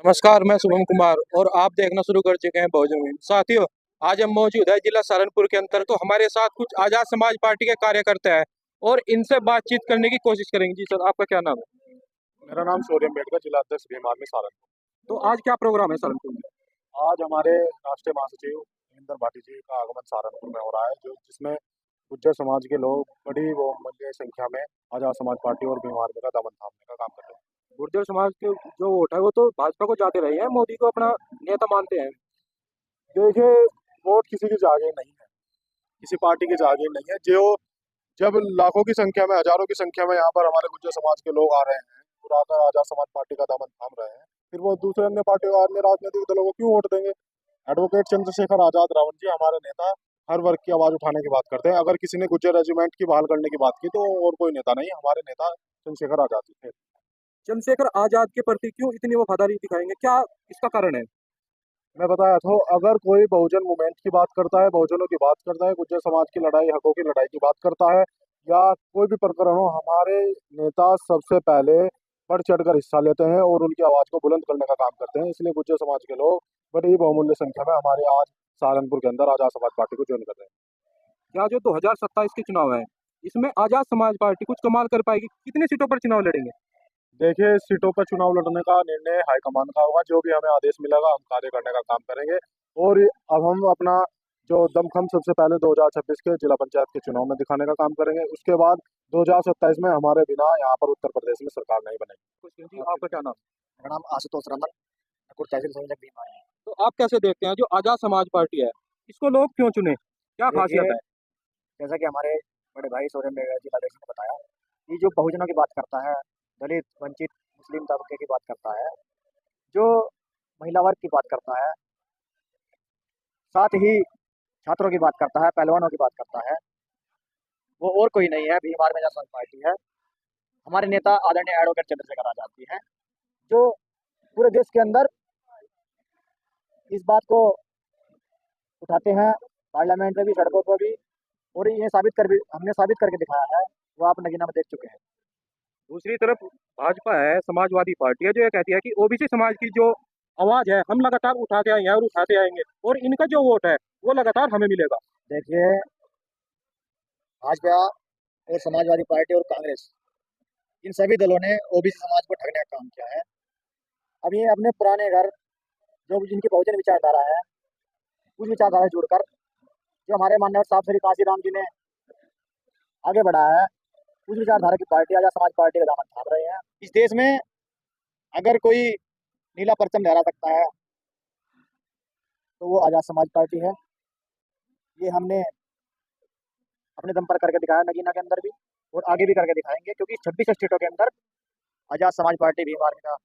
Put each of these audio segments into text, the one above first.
नमस्कार, मैं शुभम कुमार और आप देखना शुरू कर चुके हैं बहुजन न्यूज़। साथियों, आज हम मौजूद है जिला सहारनपुर के अंदर। तो हमारे साथ कुछ आजाद समाज पार्टी के कार्यकर्ता हैं और इनसे बातचीत करने की कोशिश करेंगे। जी सर, आपका क्या नाम है? मेरा नाम शौर्य अम्बेडकर, जिला अध्यक्ष भीम आर्मी सारंगपुर। तो आज क्या प्रोग्राम है सहारनपुर में? आज हमारे राष्ट्रीय महासचिव रविंदर भाटी जी का आगमन सहारनपुर में हो रहा है, जो जिसमें गुज्जर समाज के लोग बड़ी बहुमूल्य संख्या में आजाद समाज पार्टी और भीम आर्मी का दामन थामने का काम कर रहे हैं। गुर्जर समाज के जो वोट है वो तो भाजपा को जाते रहे हैं, मोदी को अपना नेता मानते हैं। देखिए, वोट किसी की जागीर नहीं है, किसी पार्टी की जागीर नहीं है। जो जब लाखों की संख्या में, हजारों की संख्या में यहाँ पर हमारे गुज्जर समाज के लोग आ रहे हैं और आकर आजाद समाज पार्टी का दामन थाम रहे हैं, फिर वो दूसरे अन्य पार्टी और अन्य राजनीतिक दलों को क्यों वोट देंगे? एडवोकेट चंद्रशेखर आजाद रावण जी हमारे नेता हर वर्ग की आवाज उठाने की बात करते हैं। अगर किसी ने गुज्जर रेजिमेंट की बहाल करने की बात की तो और कोई नेता नहीं, हमारे नेता चंद्रशेखर आजाद जी थे। चंद्रशेखर आजाद के प्रति क्यों इतनी वफादारी दिखाएंगे, क्या इसका कारण है? मैं बताया था, अगर कोई बहुजन मूवमेंट की बात करता है, बहुजनों की बात करता है, गुज्जर समाज की लड़ाई, हकों की लड़ाई की बात करता है, या कोई भी प्रकरण हो, हमारे नेता सबसे पहले बढ़ चढ़कर हिस्सा लेते हैं और उनकी आवाज को बुलंद करने का काम करते हैं। इसलिए गुज्जर समाज के लोग बड़ी बहुमूल्य संख्या में हमारे आज सहारनपुर के अंदर आजाद समाज पार्टी को ज्वाइन कर रहे हैं। क्या जो 2027 के चुनाव है, इसमें आजाद समाज पार्टी कुछ कमाल कर पाएगी? कितनी सीटों पर चुनाव लड़ेंगे? देखिए, सीटों पर चुनाव लड़ने का निर्णय हाईकमान का होगा। जो भी हमें आदेश मिलेगा हम कार्य करने का काम करेंगे। और अब हम अपना जो दमखम सबसे पहले 2026 के जिला पंचायत के चुनाव में दिखाने का काम करेंगे। उसके बाद 2027 में हमारे बिना यहाँ पर उत्तर प्रदेश में सरकार नहीं बनेगी। जी, आपका क्या नाम? मेरा नाम आशुतोष रमन, ठाकुर तहसील संयोजक भीम आर्मी। तो आप कैसे देखते हैं जो आजाद समाज पार्टी है, इसको लोग क्यों चुने, क्या देखिए, खासियत है? जैसा कि हमारे बड़े भाई शौर्य जिलाध्यक्ष ने बताया कि जो बहुजनों की बात करता है, दलित, वंचित, मुस्लिम तबके की बात करता है, जो महिला वर्ग की बात करता है, साथ ही छात्रों की बात करता है, पहलवानों की बात करता है, वो और कोई नहीं है, भीम आर्मी आजाद पार्टी है। हमारे नेता आदरणीय एडवोकेट चंद्रशेखर आजाद जी हैं, जो पूरे देश के अंदर इस बात को उठाते हैं, पार्लियामेंट में भी, सड़कों पर भी, और ये हमने साबित करके दिखाया है। वो आप नगीना में देख चुके हैं। दूसरी तरफ भाजपा है, समाजवादी पार्टी है, जो ये कहती है कि ओबीसी समाज की जो आवाज है हम लगातार उठाते आए हैं और उठाते आएंगे, और इनका जो वोट है वो लगातार हमें मिलेगा। देखिए, भाजपा और समाजवादी पार्टी और कांग्रेस, इन सभी दलों ने ओबीसी समाज को ठगने का काम किया है। अब ये अपने पुराने घर, जो जिनकी बहुजन विचारधारा है, उस विचारधारा से जुड़कर जो हमारे माननीय साहब श्री काशीराम जी ने आगे बढ़ाया है, उस विचारधारा की पार्टी आजाद समाज पार्टी का दामन थाम रहे हैं। इस देश में अगर कोई नीला परचम लहरा सकता है तो वो आजाद समाज पार्टी है। ये हमने अपने दम पर करके दिखाया नगीना के अंदर भी, और आगे भी करके दिखाएंगे, क्योंकि 26 स्टेटों के अंदर आजाद समाज पार्टी भीम आर्मी का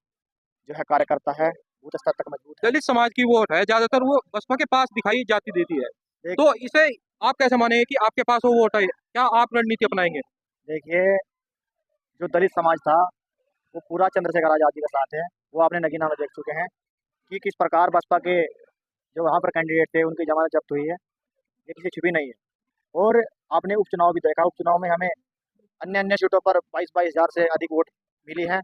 जो है कार्यकर्ता है, बूथ स्तर तक मजबूत है। दलित समाज की वोट है, ज्यादातर वो बसपा के पास दिखाई जाती देती है, तो इसे आप कैसे मानेंगे कि आपके पास वो वोट है? क्या आप रणनीति अपनाएंगे? देखिए, जो दलित समाज था वो पूरा चंद्रशेखर आजाद जी के साथ है। वो आपने नगीना में देख चुके हैं कि किस प्रकार बसपा के जो वहाँ पर कैंडिडेट थे उनकी जमानत जब्त हुई है, ये किसी छुपी नहीं है। और आपने उपचुनाव भी देखा, उपचुनाव में हमें अन्य अन्य सीटों पर 22,000 से अधिक वोट मिली है।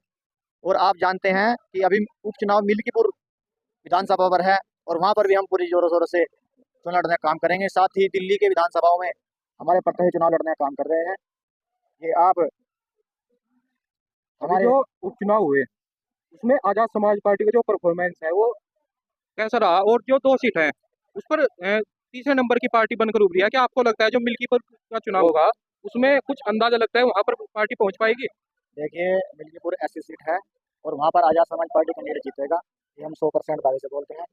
और आप जानते हैं कि अभी उपचुनाव मिल्कीपुर विधानसभा पर है, और वहाँ पर भी हम पूरी जोरों शोरों से चुनाव लड़ने का काम करेंगे। साथ ही दिल्ली के विधानसभाओं में हमारे प्रत्याशी चुनाव लड़ने का काम कर रहे हैं। ये आप अभी हमारे जो उपचुनाव हुए उसमें आजाद समाज पार्टी का जो परफॉर्मेंस है वो कैसा रहा, और जो 2 सीट है उस पर तीसरे नंबर की पार्टी बनकर उभरी है, क्या आपको लगता है जो मिल्कीपुर का चुनाव होगा उसमें कुछ अंदाजा लगता है वहां पर पार्टी पहुंच पाएगी? देखिए, मिल्कीपुर ऐसी सीट है और वहाँ पर आजाद समाज पार्टी कैंडिडेट जीतेगा, ये हम 100% दावे से बोलते हैं।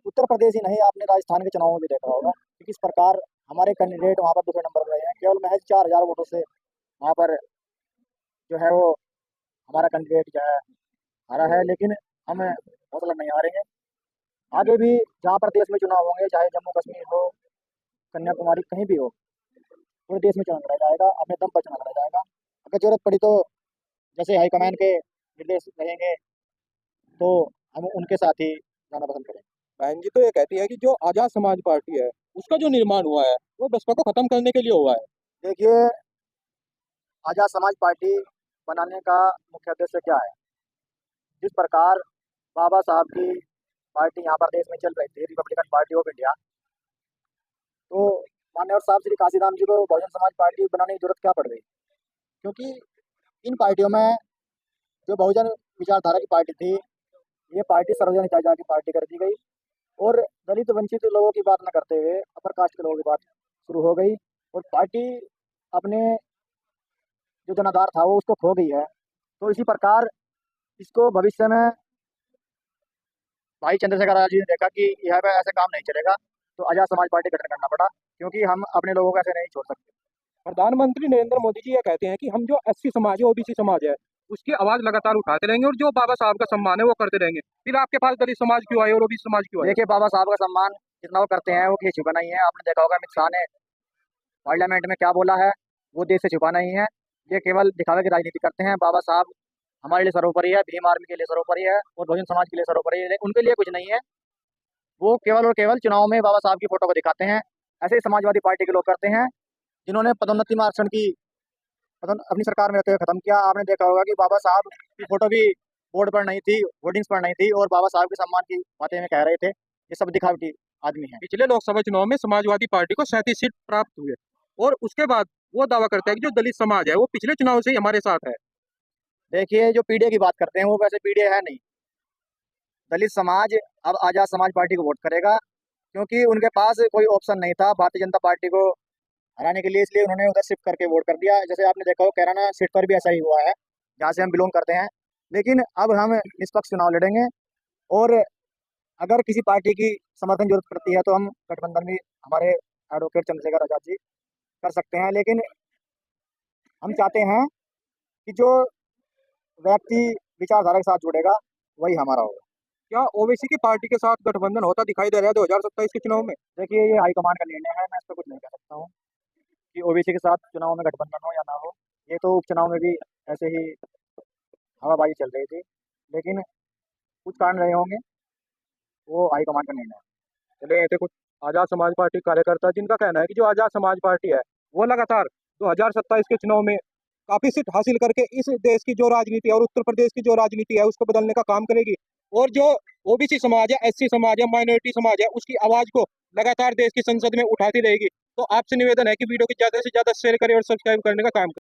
उत्तर प्रदेश ही नहीं, आपने राजस्थान के चुनाव में भी देखा होगा कि किस प्रकार हमारे कैंडिडेट वहाँ पर दूसरे नंबर पर रहे हैं। केवल महज 4,000 वोटों से वहाँ पर जो है वो हमारा कैंडिडेट जो है हारा है। लेकिन हम हौसला नहीं हारेंगे। आगे भी जहाँ पर देश में चुनाव होंगे, चाहे जम्मू कश्मीर हो, कन्याकुमारी, कहीं भी हो, पूरे देश में चुनाव लड़ा जाएगा, अपने दम पर चुनाव लड़ा जाएगा। अगर जरूरत पड़ी तो जैसे हाईकमान के निर्देश रहेंगे तो हम उनके साथ ही जाना पसंद करेंगे। बहन जी तो ये कहती है कि जो आजाद समाज पार्टी है उसका जो निर्माण हुआ है वो बसपा को खत्म करने के लिए हुआ है। देखिए, आजाद समाज पार्टी बनाने का मुख्य उद्देश्य क्या है? जिस प्रकार बाबा साहब की पार्टी यहाँ पर देश में चल रही थी, रिपब्लिकन पार्टी ऑफ इंडिया। तो माननीय साहब श्री काशीराम जी को बहुजन समाज पार्टी बनाने की जरूरत क्या पड़ गई? क्योंकि इन पार्टियों में जो बहुजन विचारधारा की पार्टी थी, ये पार्टी सर्वजन हिताधिकार की पार्टी कर दी गई और दलित वंचित लोगों की बात न करते हुए अपर कास्ट के लोगों की बात शुरू हो गई और पार्टी अपने जो जनाधार था वो उसको खो गई है। तो इसी प्रकार इसको भविष्य में भाई चंद्रशेखर आजाद जी ने देखा कि यहाँ पे ऐसे काम नहीं चलेगा, तो आजाद समाज पार्टी गठन करना पड़ा, क्योंकि हम अपने लोगों को ऐसे नहीं छोड़ सकते। प्रधानमंत्री नरेंद्र मोदी जी ये कहते हैं कि हम जो एससी समाज है, ओबीसी समाज है, उसकी आवाज लगातार उठाते रहेंगे और जो बाबा साहब का सम्मान है वो करते रहेंगे। फिर आपके पास दलित समाज क्यों आए और ओबीसी समाज क्यों आए? देखिए, बाबा साहब का सम्मान जितना वो करते हैं वो किसी छुपा नहीं है। आपने देखा होगा अमित शाह ने पार्लियामेंट में क्या बोला है, वो देश से छुपा नहीं है। ये केवल दिखावे की राजनीति करते हैं। बाबा साहब हमारे लिए सर्वोपरि है, भीम आर्मी के लिए सर्वोपरि है और बहुजन समाज के लिए सर्वोपरि है, उनके लिए कुछ नहीं है। वो केवल और केवल चुनाव में बाबा साहब की फोटो को दिखाते हैं। ऐसे ही समाजवादी पार्टी के लोग करते हैं, जिन्होंने पदोन्नति में आरक्षण की अपनी सरकार में रहते हुए खत्म किया। आपने देखा होगा कि बाबा साहब की फोटो भी बोर्ड पर नहीं थी, होर्डिंग्स पर नहीं थी और बाबा साहब के सम्मान की बातें में कह रहे थे। ये सब दिखावटी आदमी है। पिछले लोकसभा चुनाव में समाजवादी पार्टी को 37 सीट प्राप्त हुए और उसके बाद वो दावा करता है कि जो दलित समाज है वो पिछले चुनाव से ही हमारे साथ है। देखिए, जो पीडीए की बात करते हैं वो वैसे पीडीए है नहीं। दलित समाज अब आजाद समाज पार्टी को वोट करेगा, क्योंकि उनके पास कोई ऑप्शन नहीं था भारतीय जनता पार्टी को हराने के लिए, इसलिए उन्होंने उधर शिफ्ट करके वोट कर दिया। जैसे आपने देखा हो कैराना सीट पर भी ऐसा ही हुआ है, जहाँ से हम बिलोंग करते हैं। लेकिन अब हम निष्पक्ष चुनाव लड़ेंगे और अगर किसी पार्टी की समर्थन जरूरत पड़ती है तो हम गठबंधन भी हमारे एडवोकेट चंद्रशेखर आजाद जी कर सकते हैं। लेकिन हम चाहते हैं कि जो व्यक्ति विचारधारा के साथ जुड़ेगा वही हमारा होगा। क्या ओबीसी की पार्टी के साथ गठबंधन होता दिखाई दे रहा है 2027 के चुनाव में? देखिए, ये हाईकमान का निर्णय है, मैं इस पर कुछ नहीं कह सकता हूँ कि ओबीसी के साथ चुनाव में गठबंधन हो या ना हो। ये तो उपचुनाव में भी ऐसे ही हवाबाजी चल रही थी, लेकिन कुछ कारण रहे होंगे, वो हाईकमान का निर्णय है। चले ऐसे कुछ आजाद समाज पार्टी कार्यकर्ता जिनका कहना है कि जो आजाद समाज पार्टी है वो लगातार 2027 के चुनाव में काफी सीट हासिल करके इस देश की जो राजनीति है और उत्तर प्रदेश की जो राजनीति है उसको बदलने का काम करेगी और जो ओबीसी समाज है, एससी समाज है, माइनॉरिटी समाज है, उसकी आवाज को लगातार देश की संसद में उठाती रहेगी। तो आपसे निवेदन है कि वीडियो को ज्यादा से ज्यादा शेयर करें और सब्सक्राइब करने का काम करें।